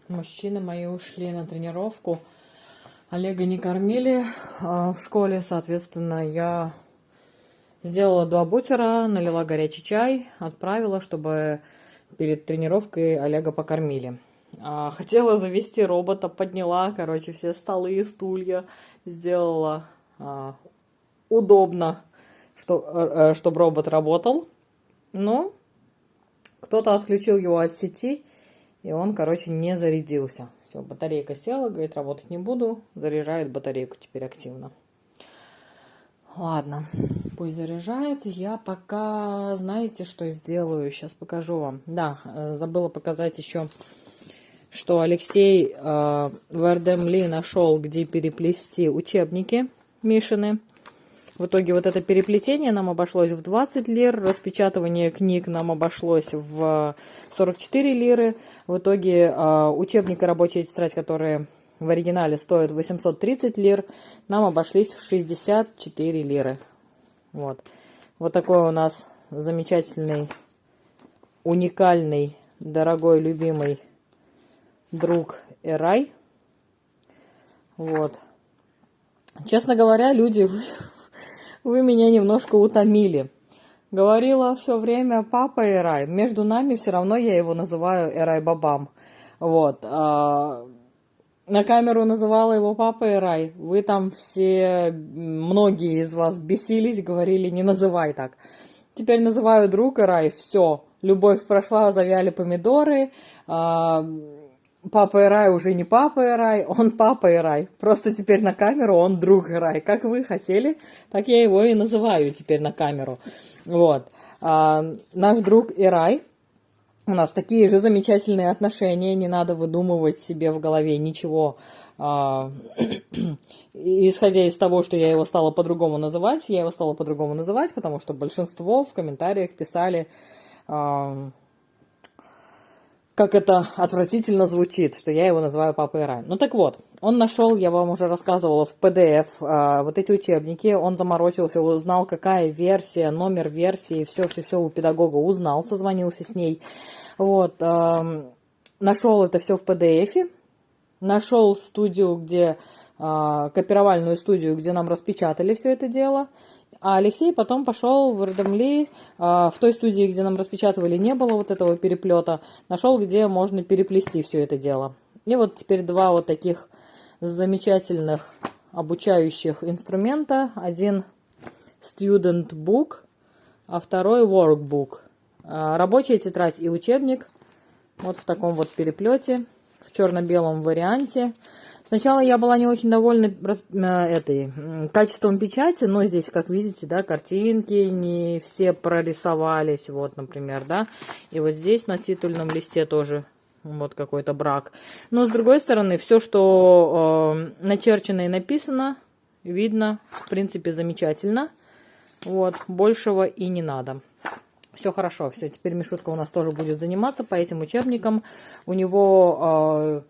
Мужчины мои ушли на тренировку. Олега не кормили в школе, соответственно, я сделала 2 бутера, налила горячий чай, отправила, чтобы перед тренировкой Олега покормили. Хотела завести робота, подняла, короче, все столы и стулья, сделала удобно, чтобы робот работал. Но кто-то отключил его от сети, и он, короче, не зарядился. Все, батарейка села, говорит, работать не буду. Заряжает батарейку теперь активно. Ладно, пусть заряжает. Я пока, знаете, что сделаю? Сейчас покажу вам. Да, забыла показать еще, что Алексей в Эрдемли нашел, где переплести учебники Мишины. В итоге вот это переплетение нам обошлось в 20 лир, распечатывание книг нам обошлось в 44 лиры. В итоге учебник и рабочая тетрадь, которые в оригинале стоят 830 лир, нам обошлись в 64 лиры. Вот такой у нас замечательный, уникальный, дорогой, любимый друг Эрай. Вот. Честно говоря, люди... Вы меня немножко утомили. Говорила все время папа Эрай. Между нами все равно я его называю Эрай Бабам. Вот. На камеру называла его папа Эрай. Вы там все, многие из вас бесились, говорили, не называй так. Теперь называю друг Эрай. Все. Любовь прошла, завяли помидоры. Папа Эрай уже не папа Эрай, он папа Эрай. Просто теперь на камеру он друг Эрай. Как вы хотели, так я его и называю теперь на камеру. Вот. Наш друг Эрай. У нас такие же замечательные отношения. Не надо выдумывать себе в голове ничего. Исходя из того, что я его стала по-другому называть. Я его стала по-другому называть, потому что большинство в комментариях писали... как это отвратительно звучит, что я его называю папой Эрай. Ну так вот, он нашел, я вам уже рассказывала, в PDF вот эти учебники, он заморочился, узнал, какая версия, номер версии, все у педагога узнал, созвонился с ней. Вот, нашел это все в PDF, нашел студию, где, копировальную студию, где нам распечатали все это дело. А Алексей потом пошел в Эрдемли, в той студии, где нам распечатывали, не было вот этого переплета, нашел, где можно переплести все это дело. И вот теперь 2 вот таких замечательных обучающих инструмента. Один Student Book, а второй Workbook. Рабочая тетрадь и учебник вот в таком вот переплете, в черно-белом варианте. Сначала я была не очень довольна качеством печати, но здесь, как видите, да, картинки не все прорисовались, вот, например, да, и вот здесь на титульном листе тоже вот какой-то брак. Но, с другой стороны, все, что начерчено и написано, видно, в принципе, замечательно, вот, большего и не надо. Все хорошо, все, теперь Мишутка у нас тоже будет заниматься по этим учебникам. У него...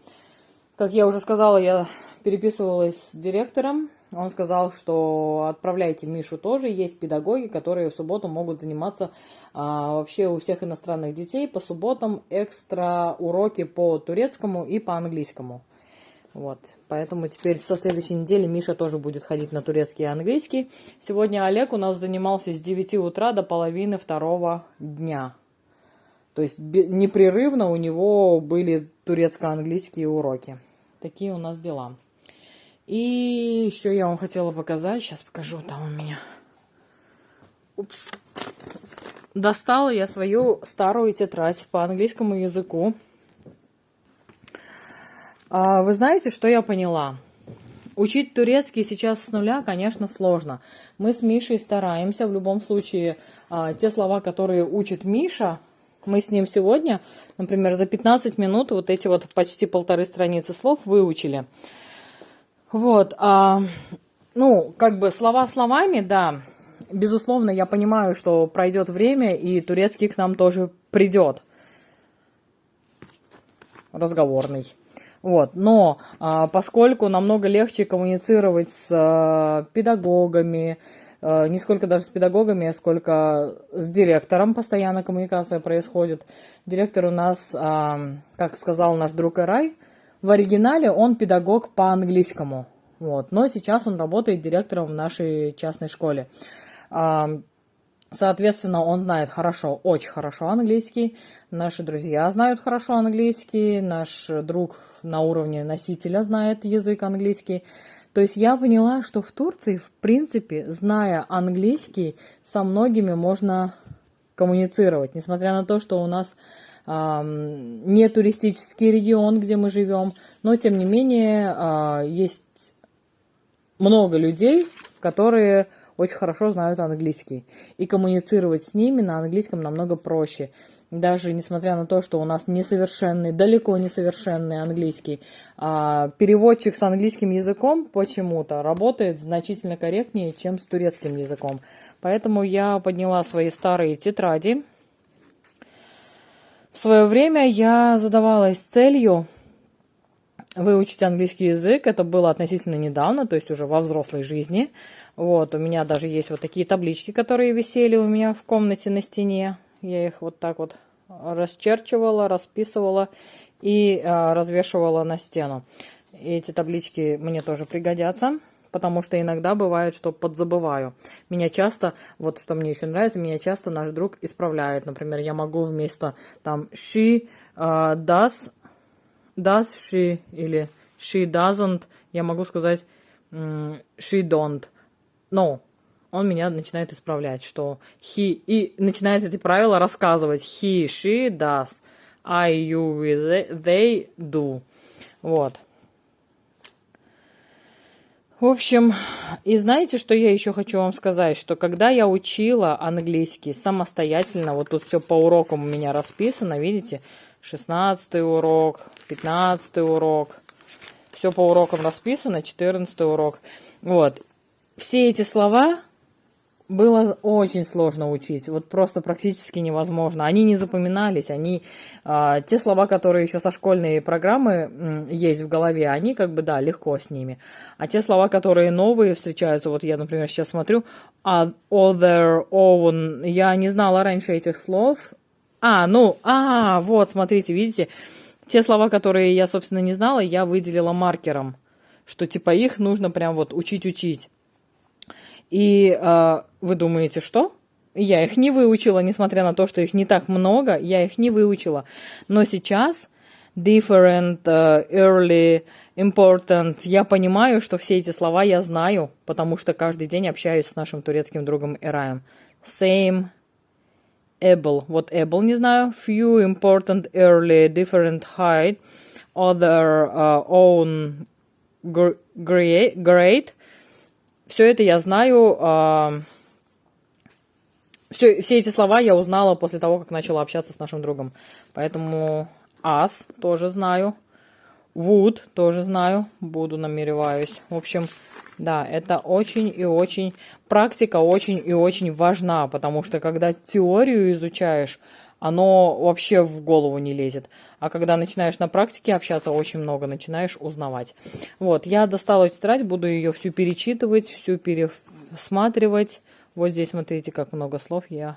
Как я уже сказала, я переписывалась с директором. Он сказал, что отправляйте Мишу тоже. Есть педагоги, которые в субботу могут заниматься вообще у всех иностранных детей. По субботам экстра уроки по турецкому и по английскому. Вот. Поэтому теперь со следующей недели Миша тоже будет ходить на турецкий и английский. Сегодня Олег у нас занимался с 9 утра до половины 2 дня. То есть непрерывно у него были турецко-английские уроки. Такие у нас дела. И еще я вам хотела показать. Сейчас покажу, там у меня. Упс. Достала я свою старую тетрадь по английскому языку. Вы знаете, что я поняла? Учить турецкий сейчас с нуля, конечно, сложно. Мы с Мишей стараемся. В любом случае, те слова, которые учит Миша... Мы с ним сегодня, например, за 15 минут вот эти вот почти 1,5 страницы слов выучили. Вот, ну, как бы слова словами, да, безусловно, я понимаю, что пройдет время, и турецкий к нам тоже придет. Разговорный. Вот, но поскольку намного легче коммуницировать с педагогами, не сколько даже с педагогами, сколько с директором постоянно коммуникация происходит. Директор у нас, как сказал наш друг Эрай, в оригинале он педагог по английскому. Вот. Но сейчас он работает директором в нашей частной школе. Соответственно, он знает хорошо, очень хорошо английский. Наши друзья знают хорошо английский. Наш друг на уровне носителя знает язык английский. То есть я поняла, что в Турции, в принципе, зная английский, со многими можно коммуницировать. Несмотря на то, что у нас не туристический регион, где мы живем, но тем не менее есть много людей, которые очень хорошо знают английский. И коммуницировать с ними на английском намного проще. Даже несмотря на то, что у нас несовершенный, далеко несовершенный английский, переводчик с английским языком почему-то работает значительно корректнее, чем с турецким языком. Поэтому я подняла свои старые тетради. В свое время я задавалась целью выучить английский язык. Это было относительно недавно, то есть уже во взрослой жизни. Вот, у меня даже есть вот такие таблички, которые висели у меня в комнате на стене. Я их вот так вот расчерчивала, расписывала и развешивала на стену. Эти таблички мне тоже пригодятся, потому что иногда бывает, что подзабываю. Меня часто, вот что мне еще нравится, меня часто наш друг исправляет. Например, я могу вместо там she does she или she doesn't, я могу сказать she don't. Но он меня начинает исправлять, что he, и начинает эти правила рассказывать. He, she does, I, you, we, they do. Вот. В общем, и знаете, что я еще хочу вам сказать? Что когда я учила английский самостоятельно, вот тут все по урокам у меня расписано, видите? 16 урок, 15 урок. Все по урокам расписано, 14 урок. Вот. Все эти слова было очень сложно учить, вот просто практически невозможно. Они не запоминались, те слова, которые еще со школьной программы есть в голове, они как бы, да, легко с ними. А те слова, которые новые встречаются, вот я, например, сейчас смотрю, other, own, я не знала раньше этих слов. Вот, смотрите, видите, те слова, которые я, собственно, не знала, я выделила маркером, что типа их нужно прям вот учить. И вы думаете, что? Я их не выучила, несмотря на то, что их не так много, я их не выучила. Но сейчас different, early, important, я понимаю, что все эти слова я знаю, потому что каждый день общаюсь с нашим турецким другом Эраем. Same, able, вот able не знаю, few, important, early, different, height, other, own, great. Все это я знаю, все эти слова я узнала после того, как начала общаться с нашим другом. Поэтому as тоже знаю, would тоже знаю, буду, намереваюсь. В общем, да, это очень и очень, практика очень и очень важна, потому что когда теорию изучаешь, оно вообще в голову не лезет. А когда начинаешь на практике общаться, очень много начинаешь узнавать. Вот, я достала тетрадь, буду ее всю перечитывать, всю пересматривать. Вот здесь, смотрите, как много слов я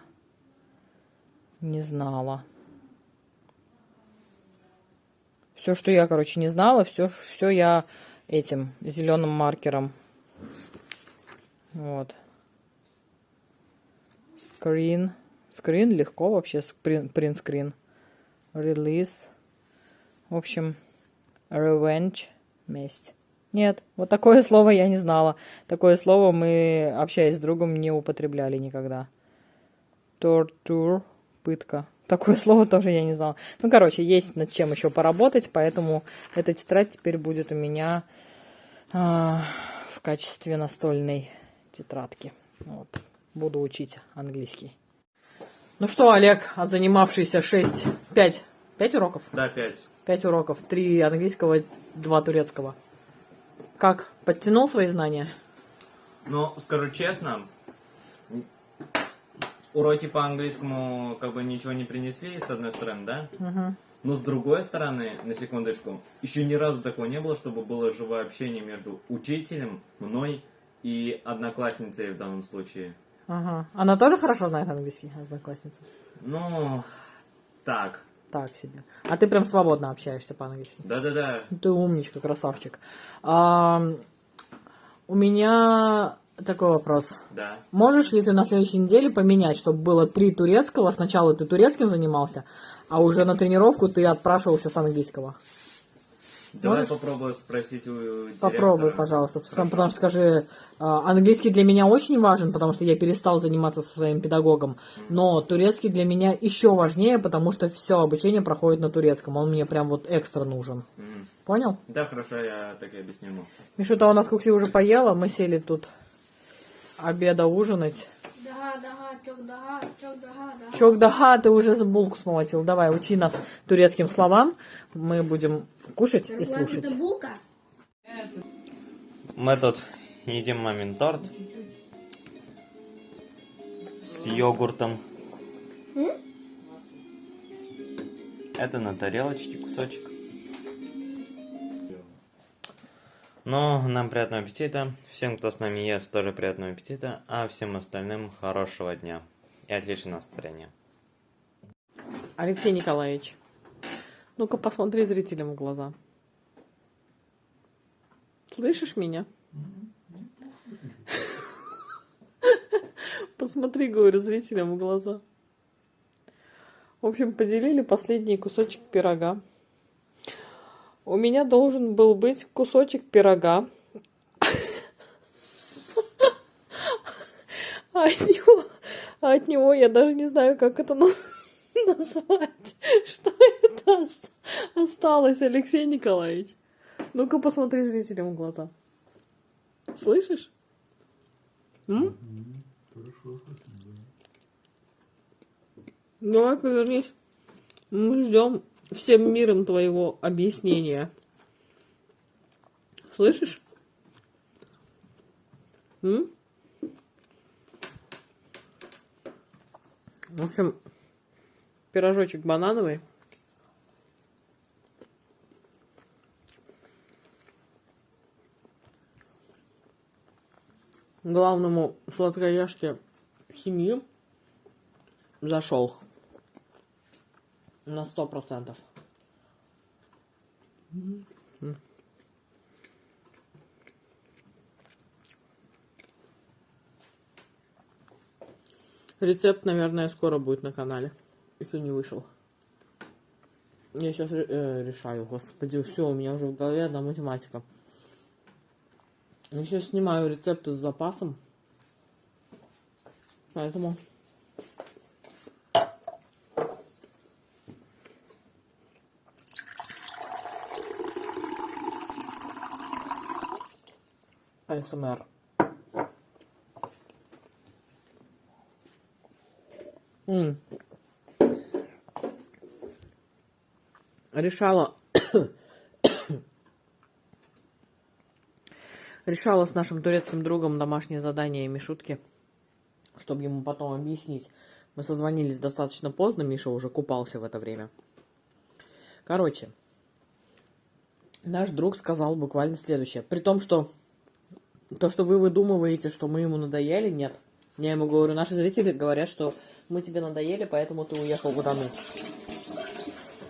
не знала. Все, что я, короче, не знала, все я этим зеленым маркером. Вот. Screen. Скрин легко вообще, принт-скрин. Release. В общем, revenge, месть. Нет, вот такое слово я не знала. Такое слово мы, общаясь с другом, не употребляли никогда. Torture, пытка. Такое слово тоже я не знала. Ну, короче, есть над чем еще поработать, поэтому эта тетрадь теперь будет у меня в качестве настольной тетрадки. Вот. Буду учить английский. Ну что, Олег, отзанимавшийся 5 уроков? Да, 5. 5 уроков, 3 английского, 2 турецкого. Как, подтянул свои знания? Ну, скажу честно, уроки по английскому как бы ничего не принесли, с одной стороны, да? Угу. Но с другой стороны, на секундочку, еще ни разу такого не было, чтобы было живое общение между учителем, мной и одноклассницей в данном случае. Ага. Она тоже хорошо знает английский, одноклассница? Ну, так. Так себе. А ты прям свободно общаешься по-английски? Да-да-да. Ты умничка, красавчик. У меня такой вопрос. Да. Можешь ли ты на следующей неделе поменять, чтобы было 3 турецкого? Сначала ты турецким занимался, а уже на тренировку ты отпрашивался с английского. Давай Можешь? попробую спросить у директора. Попробуй, пожалуйста. Хорошо. Потому что скажи, английский для меня очень важен, потому что я перестал заниматься со своим педагогом. Но турецкий для меня еще важнее, потому что все обучение проходит на турецком. Он мне прям вот экстра нужен. Мгм. Понял? Да, хорошо, я так и объясню ему. Мишута у нас Кукси уже поела, мы сели тут обеда ужинать. Чокдаха, ты уже булку смолотил. Давай, учи нас турецким словам. Мы будем кушать и слушать. Мы тут едим мамин торт с йогуртом. Это на тарелочке кусочек. Ну, нам приятного аппетита. Всем, кто с нами ест, тоже приятного аппетита. А всем остальным хорошего дня и отличного настроения. Алексей Николаевич, ну-ка посмотри зрителям в глаза. Слышишь меня? Посмотри, говорю, зрителям в глаза. В общем, поделили последний кусочек пирога. У меня должен был быть кусочек пирога. А от него я даже не знаю, как это назвать. Что это осталось, Алексей Николаевич? Ну-ка посмотри зрителям в глаза. Слышишь? Хорошо, давай повернись. Мы ждем всем миром твоего объяснения. Слышишь? В общем, пирожочек банановый. Главному сладкоежке семьи зашел на 100%. Рецепт, наверное, скоро будет на канале. Еще не вышел. Я сейчас решаю, господи, все, у меня уже в голове одна математика. Я сейчас снимаю рецепты с запасом. Поэтому... АСМР. Решала с нашим турецким другом домашнее задание Мишутки, чтобы ему потом объяснить. Мы созвонились достаточно поздно, Миша уже купался в это время. Короче, наш друг сказал буквально следующее. При том, что то, что вы выдумываете, что мы ему надоели, нет. Я ему говорю, наши зрители говорят, что мы тебе надоели, поэтому ты уехал в Удану.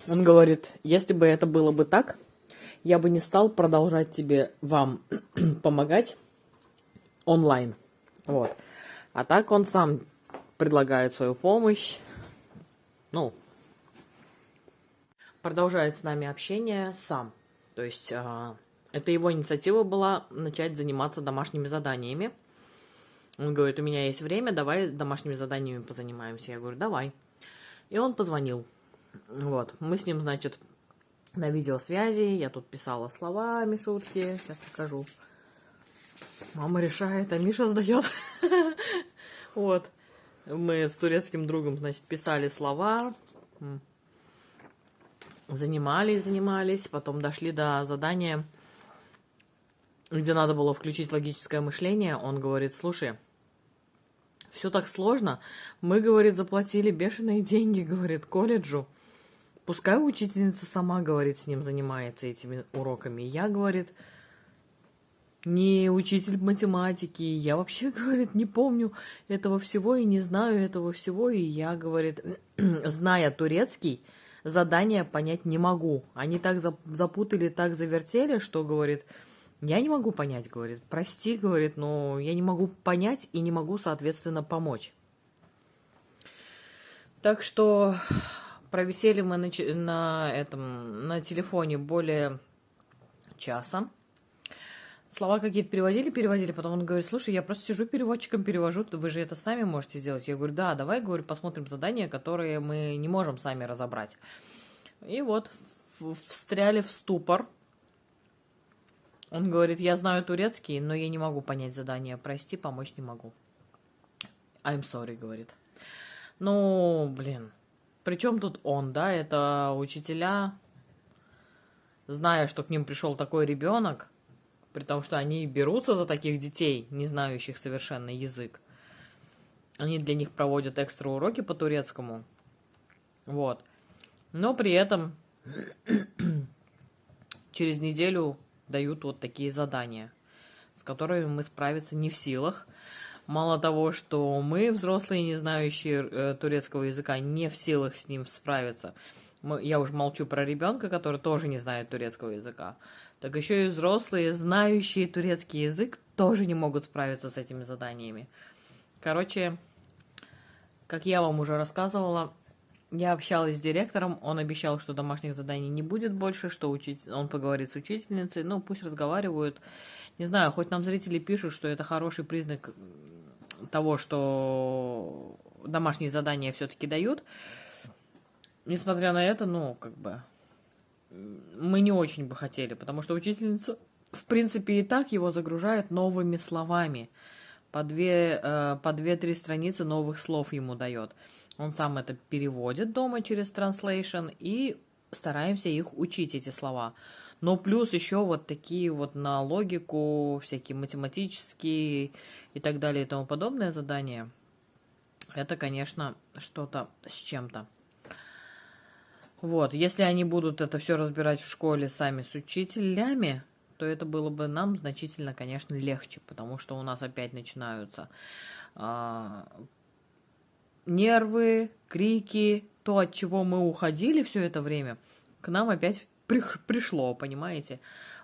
Он говорит, если бы это было бы так, я бы не стал продолжать вам помогать онлайн. Вот. А так он сам предлагает свою помощь. Ну, продолжает с нами общение сам. То есть, это его инициатива была начать заниматься домашними заданиями. Он говорит, у меня есть время, давай домашними заданиями позанимаемся. Я говорю, давай. И он позвонил. Вот. Мы с ним, значит, на видеосвязи. Я тут писала слова Мишутки. Сейчас покажу. Мама решает, а Миша сдает. Вот. Мы с турецким другом, значит, писали слова. Занимались. Потом дошли до задания, где надо было включить логическое мышление. Он говорит, слушай, все так сложно. Мы, говорит, заплатили бешеные деньги, говорит, колледжу. Пускай учительница сама, говорит, с ним занимается этими уроками. Я, говорит, не учитель математики. Я вообще, говорит, не помню этого всего и не знаю этого всего. И я, говорит, зная турецкий, задание понять не могу. Они так запутали, так завертели, что, говорит, я не могу понять, говорит. Прости, говорит, но я не могу понять и не могу, соответственно, помочь. Так что провисели мы на телефоне более часа. Слова какие-то переводили, потом он говорит, слушай, я просто сижу переводчиком, перевожу, вы же это сами можете сделать. Я говорю, да, давай, говорю, посмотрим задания, которые мы не можем сами разобрать. И вот встряли в ступор. Он говорит, я знаю турецкий, но я не могу понять задание, прости, помочь не могу. I'm sorry, говорит. Ну, блин, при чем тут он, да, это учителя, зная, что к ним пришел такой ребенок, при том, что они берутся за таких детей, не знающих совершенно язык. Они для них проводят экстра уроки по турецкому. Вот. Но при этом через неделю дают вот такие задания, с которыми мы справиться не в силах. Мало того, что мы, взрослые, не знающие турецкого языка, не в силах с ним справиться. Я уже молчу про ребенка, который тоже не знает турецкого языка. Так еще и взрослые, знающие турецкий язык, тоже не могут справиться с этими заданиями. Короче, как я вам уже рассказывала, я общалась с директором, он обещал, что домашних заданий не будет больше, что он поговорит с учительницей, ну пусть разговаривают. Не знаю, хоть нам зрители пишут, что это хороший признак того, что домашние задания все-таки дают. Несмотря на это, ну, как бы, мы не очень бы хотели, потому что учительница, в принципе, и так его загружает новыми словами. По 2-3 страницы новых слов ему дает. Он сам это переводит дома через translation и стараемся их учить, эти слова. Но плюс еще вот такие вот на логику, всякие математические и так далее и тому подобное задания. Это, конечно, что-то с чем-то. Вот, если они будут это все разбирать в школе сами с учителями, то это было бы нам значительно, конечно, легче, потому что у нас опять начинаются нервы, крики, то, от чего мы уходили все это время, к нам опять пришло, понимаете?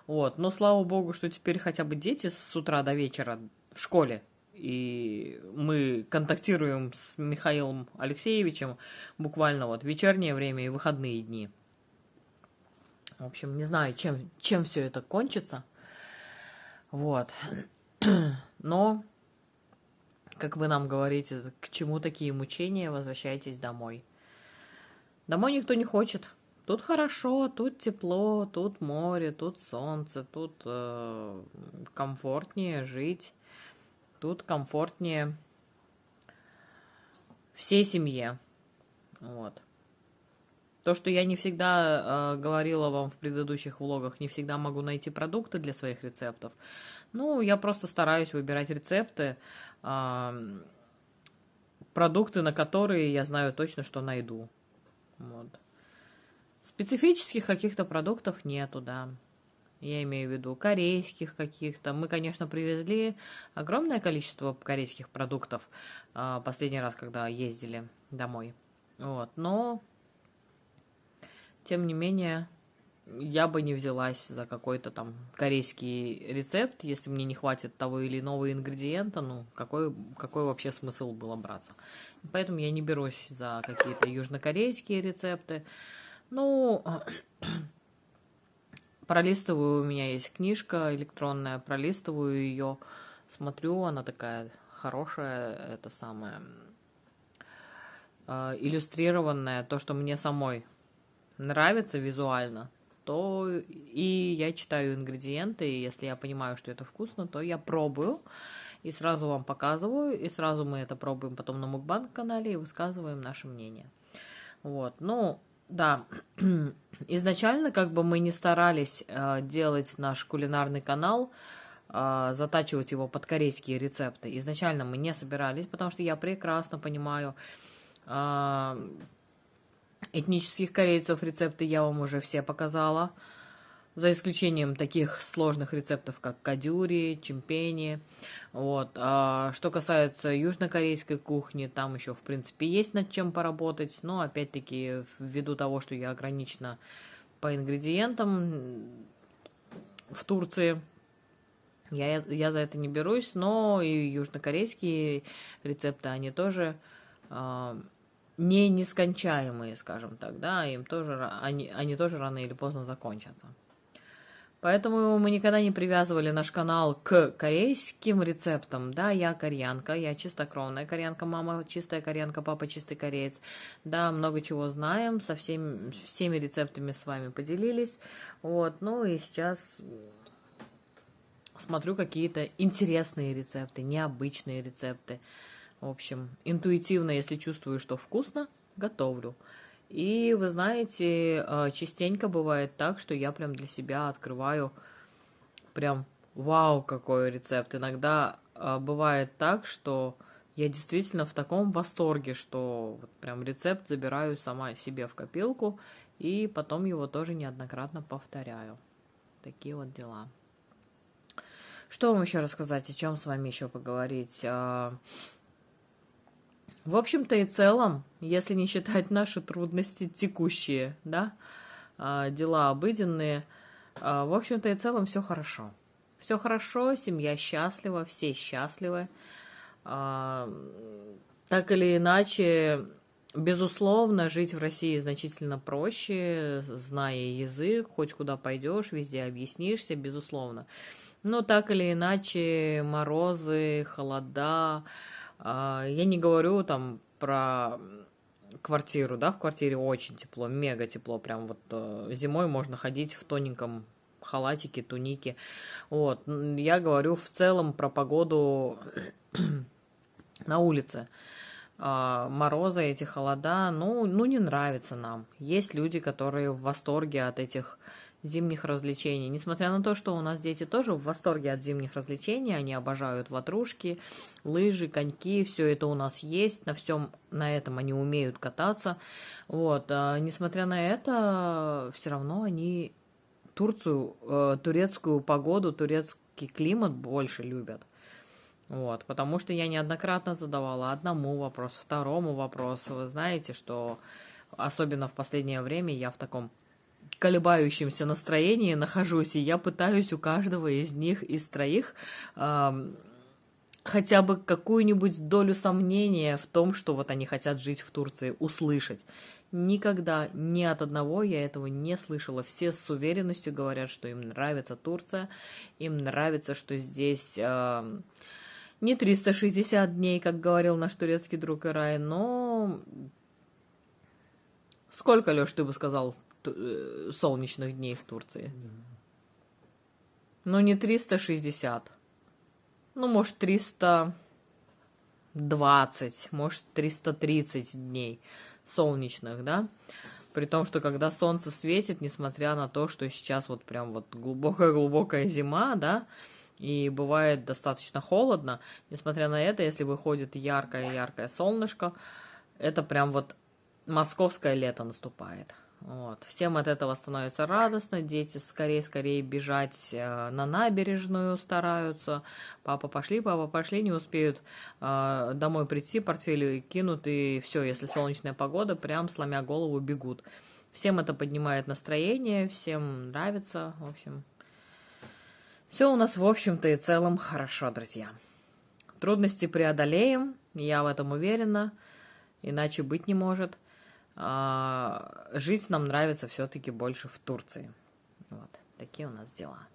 Вот, но слава богу, что теперь хотя бы дети с утра до вечера в школе, и мы контактируем с Михаилом Алексеевичем буквально вот в вечернее время и выходные дни. В общем, не знаю, чем все это кончится. Вот. Но, как вы нам говорите, к чему такие мучения, возвращайтесь домой. Домой никто не хочет. Тут хорошо, тут тепло, тут море, тут солнце, тут комфортнее жить. Тут комфортнее всей семье. Вот. То, что я не всегда говорила вам в предыдущих влогах, не всегда могу найти продукты для своих рецептов. Ну, я просто стараюсь выбирать рецепты, продукты, на которые я знаю точно, что найду. Вот. Специфических каких-то продуктов нету, да. Я имею в виду корейских каких-то. Мы, конечно, привезли огромное количество корейских продуктов последний раз, когда ездили домой. Вот. Но, тем не менее, я бы не взялась за какой-то там корейский рецепт, если мне не хватит того или иного ингредиента. Ну, какой вообще смысл было браться? Поэтому я не берусь за какие-то южнокорейские рецепты. Ну... Пролистываю, у меня есть книжка электронная, пролистываю ее, смотрю, она такая хорошая, это самое, иллюстрированная, то, что мне самой нравится визуально, то и я читаю ингредиенты, и если я понимаю, что это вкусно, то я пробую, и сразу вам показываю, и сразу мы это пробуем потом на Мукбанг-канале и высказываем наше мнение. Вот, ну... Да, изначально как бы мы не старались делать наш кулинарный канал, затачивать его под корейские рецепты. Изначально мы не собирались, потому что я прекрасно понимаю этнических корейцев, рецепты я вам уже все показала. За исключением таких сложных рецептов, как кадюри, чимпени. Вот. А что касается южнокорейской кухни, там еще, в принципе, есть над чем поработать. Но, опять-таки, ввиду того, что я ограничена по ингредиентам в Турции, я за это не берусь. Но и южнокорейские рецепты, они тоже не нескончаемые, скажем так, да, им тоже, они тоже рано или поздно закончатся. Поэтому мы никогда не привязывали наш канал к корейским рецептам. Да, я кореянка, я чистокровная кореянка, мама чистая кореянка, папа чистый кореец. Да, много чего знаем, со всеми рецептами с вами поделились. Вот, ну и сейчас смотрю какие-то интересные рецепты, необычные рецепты. В общем, интуитивно, если чувствую, что вкусно, готовлю. И вы знаете, частенько бывает так, что я прям для себя открываю прям вау, какой рецепт. Иногда бывает так, что я действительно в таком восторге, что вот прям рецепт забираю сама себе в копилку и потом его тоже неоднократно повторяю. Такие вот дела. Что вам еще рассказать, о чем с вами еще поговорить? В общем-то и целом, если не считать наши трудности текущие, да, дела обыденные, в общем-то и целом все хорошо. Все хорошо, семья счастлива, все счастливы. Так или иначе, безусловно, жить в России значительно проще, зная язык, хоть куда пойдешь, везде объяснишься, безусловно. Но так или иначе, морозы, холода. Я не говорю там про квартиру, да, в квартире очень тепло, мега тепло, прям вот зимой можно ходить в тоненьком халатике, тунике. Вот, я говорю в целом про погоду на улице. Морозы, эти холода, ну не нравится нам. Есть люди, которые в восторге от этих зимних развлечений. Несмотря на то, что у нас дети тоже в восторге от зимних развлечений, они обожают ватрушки, лыжи, коньки, все это у нас есть, на этом они умеют кататься. Вот. Несмотря на это, все равно они турецкую погоду, турецкий климат больше любят. Вот, потому что я неоднократно задавала одному вопрос, второму вопросу. Вы знаете, что особенно в последнее время я в таком колебающемся настроении нахожусь, и я пытаюсь у каждого из них, из троих, хотя бы какую-нибудь долю сомнения в том, что вот они хотят жить в Турции, услышать. Никогда ни от одного я этого не слышала. Все с уверенностью говорят, что им нравится Турция, им нравится, что здесь не 360 дней, как говорил наш турецкий друг Ирай, но сколько, Лёш, ты бы сказал, солнечных дней в Турции? Ну, не 360. Ну, может, 320, может, 330 дней солнечных, да? При том, что когда солнце светит, несмотря на то, что сейчас вот прям вот глубокая-глубокая зима, да, и бывает достаточно холодно, несмотря на это, если выходит яркое-яркое солнышко, это прям вот московское лето наступает. Вот. Всем от этого становится радостно, дети скорее бежать на набережную стараются. Папа, пошли, не успеют домой прийти, портфели кинут, и все, если солнечная погода, прям сломя голову бегут. Всем это поднимает настроение, всем нравится, в общем. Все у нас, в общем-то и целом, хорошо, друзья. Трудности преодолеем, я в этом уверена, иначе быть не может. Жить нам нравится все-таки больше в Турции. Вот, такие у нас дела.